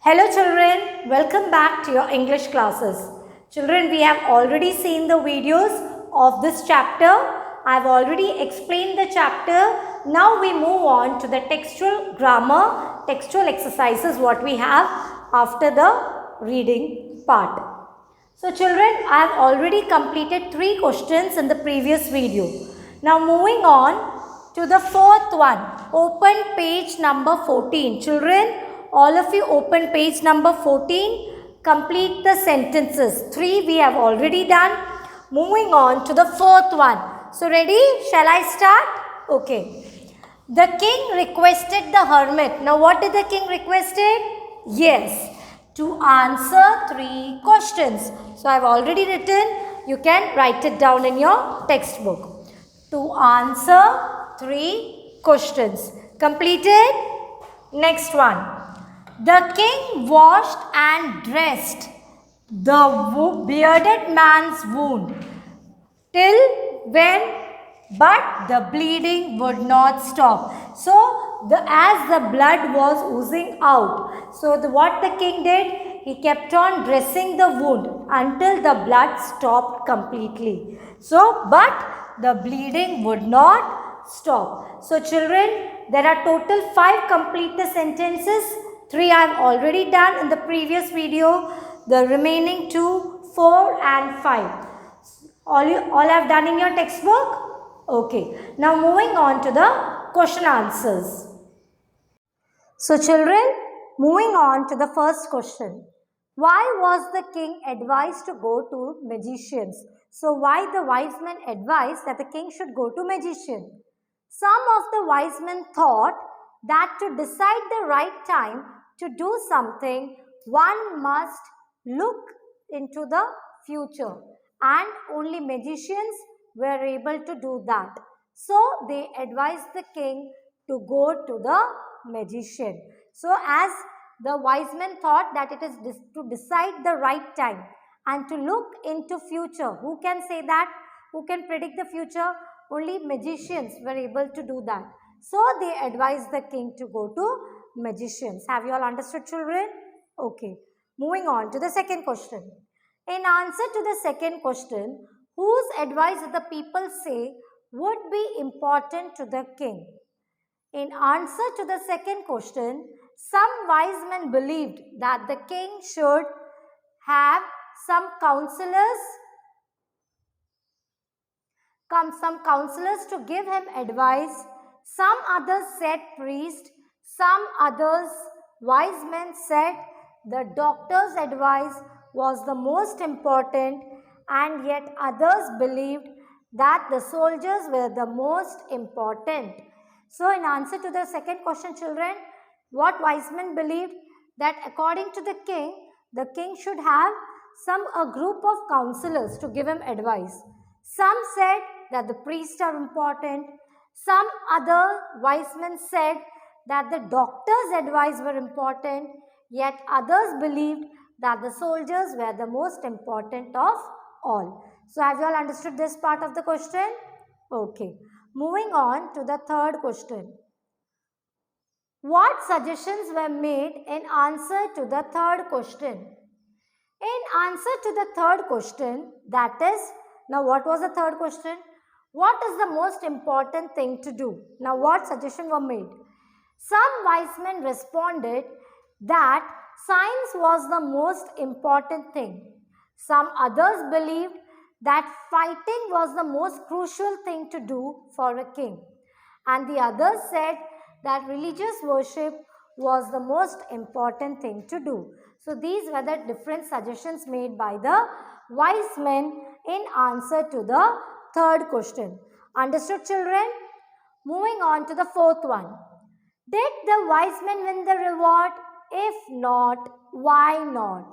Hello children, welcome back to your English classes. Children, we have already seen the videos of this chapter. I have already explained the chapter. Now we move on to the textual grammar, textual exercises what we have after the reading part. So children, I have already completed 3 questions in the previous video. Now moving on to the fourth one, open page number 14. Children, all of you open page number 14. Complete the sentences. 3 we have already done. Moving on to the fourth one. So ready? Shall I start? Okay. The king requested the hermit. Now what did the king requested? Yes, to answer 3 questions. So I have already written. You can write it down in your textbook. To answer 3 questions. Completed? Next one. The king washed and dressed the bearded man's wound till when, but the bleeding would not stop. So as the blood was oozing out, so what the king did, he kept on dressing the wound until the blood stopped completely. So but the bleeding would not stop. So children, there are total 5 complete the sentences. 3 I have already done in the previous video. The remaining 2, 4 and 5. All I have done in your textbook? Okay. Now moving on to the question answers. So children, moving on to the first question. Why was the king advised to go to magicians? So why the wise men advised that the king should go to magician? Some of the wise men thought that to decide the right time to do something, one must look into the future, and only magicians were able to do that. So they advised the king to go to the magician. So as the wise men thought that it is to decide the right time and to look into future. Who can say that? Who can predict the future? Only magicians were able to do that. So they advised the king to go to magicians. Have you all understood, children? Okay. Moving on to the second question. In answer to the second question, whose advice did the people say would be important to the king? In answer to the second question, some wise men believed that the king should have some counselors to give him advice. Some others said priest. Some others, wise men, said the doctor's advice was the most important, and yet others believed that the soldiers were the most important. So in answer to the second question, children, what wise men believed? That according to the king should have a group of counselors to give him advice. Some said that the priests are important. Some other wise men said that the doctor's advice were important, yet others believed that the soldiers were the most important of all. So have you all understood this part of the question? Okay. Moving on to the third question. What suggestions were made in answer to the third question? In answer to the third question, that is, now what was the third question? What is the most important thing to do? Now what suggestions were made? Some wise men responded that science was the most important thing. Some others believed that fighting was the most crucial thing to do for a king. And the others said that religious worship was the most important thing to do. So these were the different suggestions made by the wise men in answer to the third question. Understood, children? Moving on to the fourth one. Did the wise men win the reward? If not, why not?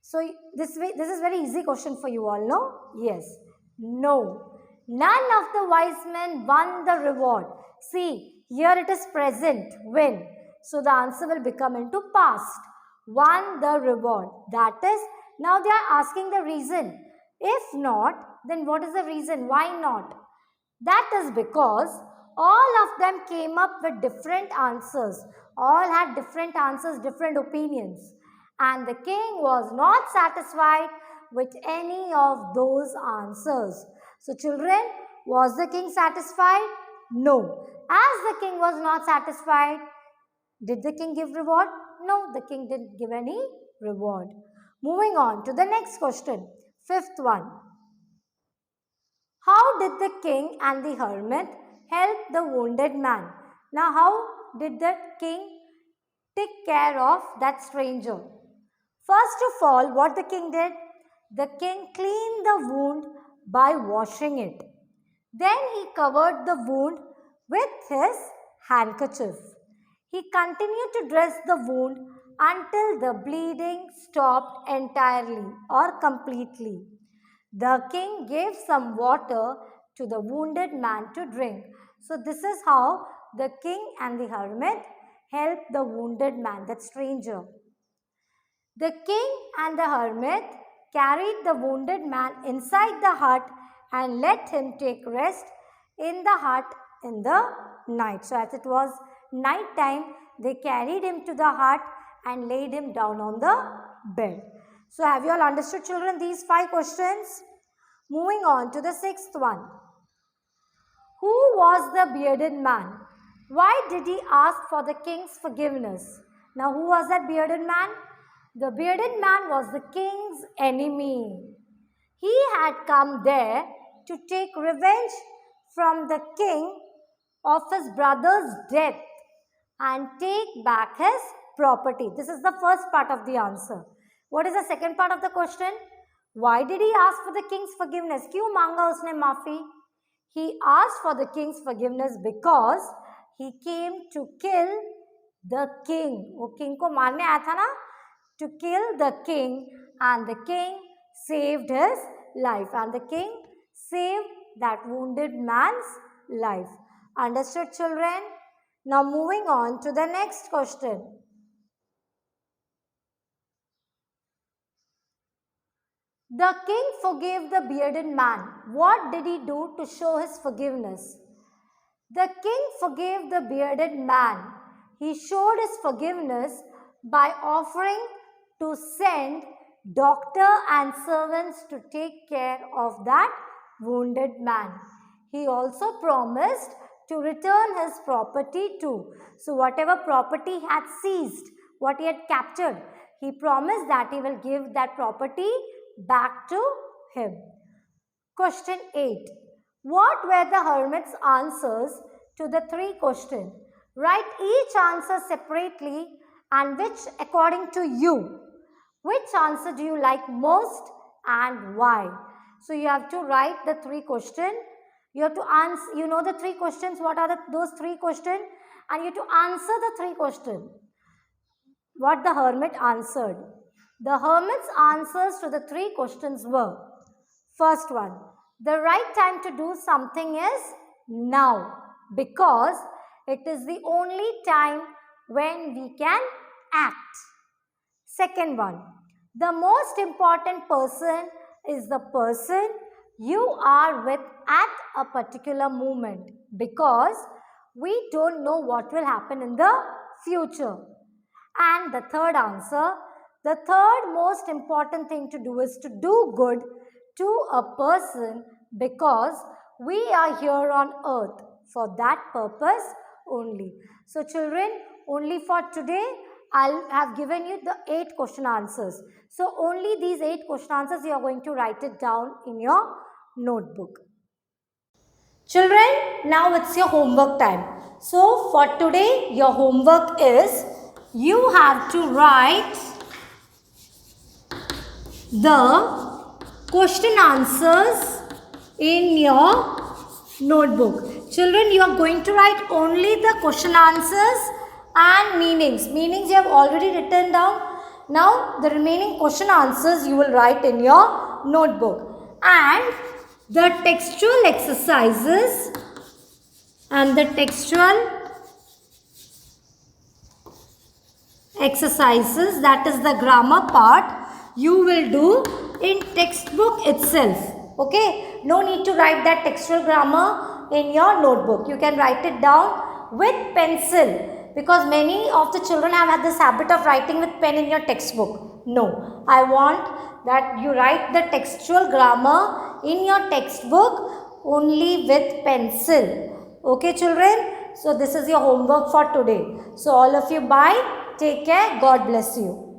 So this is very easy question for you all, no? Yes. No. None of the wise men won the reward. See, here it is present, win. So the answer will become into past. Won the reward. That is, now they are asking the reason. If not, then what is the reason? Why not? That is because all of them came up with different answers. All had different answers, different opinions. And the king was not satisfied with any of those answers. So children, was the king satisfied? No. As the king was not satisfied, did the king give reward? No, the king didn't give any reward. Moving on to the next question. Fifth one. How did the king and the hermit help the wounded man? Now, how did the king take care of that stranger? First of all, what the king did? The king cleaned the wound by washing it. Then he covered the wound with his handkerchief. He continued to dress the wound until the bleeding stopped entirely or completely. The king gave some water to the wounded man to drink. So this is how the king and the hermit helped the wounded man, that stranger. The king and the hermit carried the wounded man inside the hut and let him take rest in the hut in the night. So as it was night time, they carried him to the hut and laid him down on the bed. So have you all understood, children, these 5 questions? Moving on to the 6th one. Who was the bearded man? Why did he ask for the king's forgiveness? Now who was that bearded man? The bearded man was the king's enemy. He had come there to take revenge from the king of his brother's death and take back his property. This is the first part of the answer. What is the second part of the question? Why did he ask for the king's forgiveness? क्यों मांगा उसने माफी? He asked for the king's forgiveness because he came to kill the king. वो king को मारने आया था ना? To kill the king, and the king saved his life, and the king saved that wounded man's life. Understood, children? Now moving on to the next question. The king forgave the bearded man. What did he do to show his forgiveness? The king forgave the bearded man. He showed his forgiveness by offering to send doctor and servants to take care of that wounded man. He also promised to return his property too. So whatever property he had seized, what he had captured, he promised that he will give that property back to him. Question 8. What were the hermit's answers to the 3 questions? Write each answer separately and which according to you. Which answer do you like most and why? So you have to write the 3 questions. You have to answer, you know the 3 questions. What are those 3 questions? And you have to answer the 3 questions. What the hermit answered. The hermit's answers to the 3 questions were: first one, the right time to do something is now, because it is the only time when we can act. Second one, the most important person is the person you are with at a particular moment, because we don't know what will happen in the future. And the third answer, the third most important thing to do is to do good to a person, because we are here on earth for that purpose only. So children, only for today I have given you the 8 question answers. So only these 8 question answers you are going to write it down in your notebook. Children, now it's your homework time. So for today your homework is, you have to write the question answers in your notebook. Children, you are going to write only the question answers and meanings. Meanings you have already written down. Now the remaining question answers you will write in your notebook. And the textual exercises and the textual exercises, that is the grammar part, you will do in textbook itself. Okay, no need to write that textual grammar in your notebook. You can write it down with pencil. because many of the children have had this habit of writing with pen in your textbook. No, I want that you write the textual grammar in your textbook only with pencil. Okay, children? So this is your homework for today. So all of you, bye. Take care. God bless you.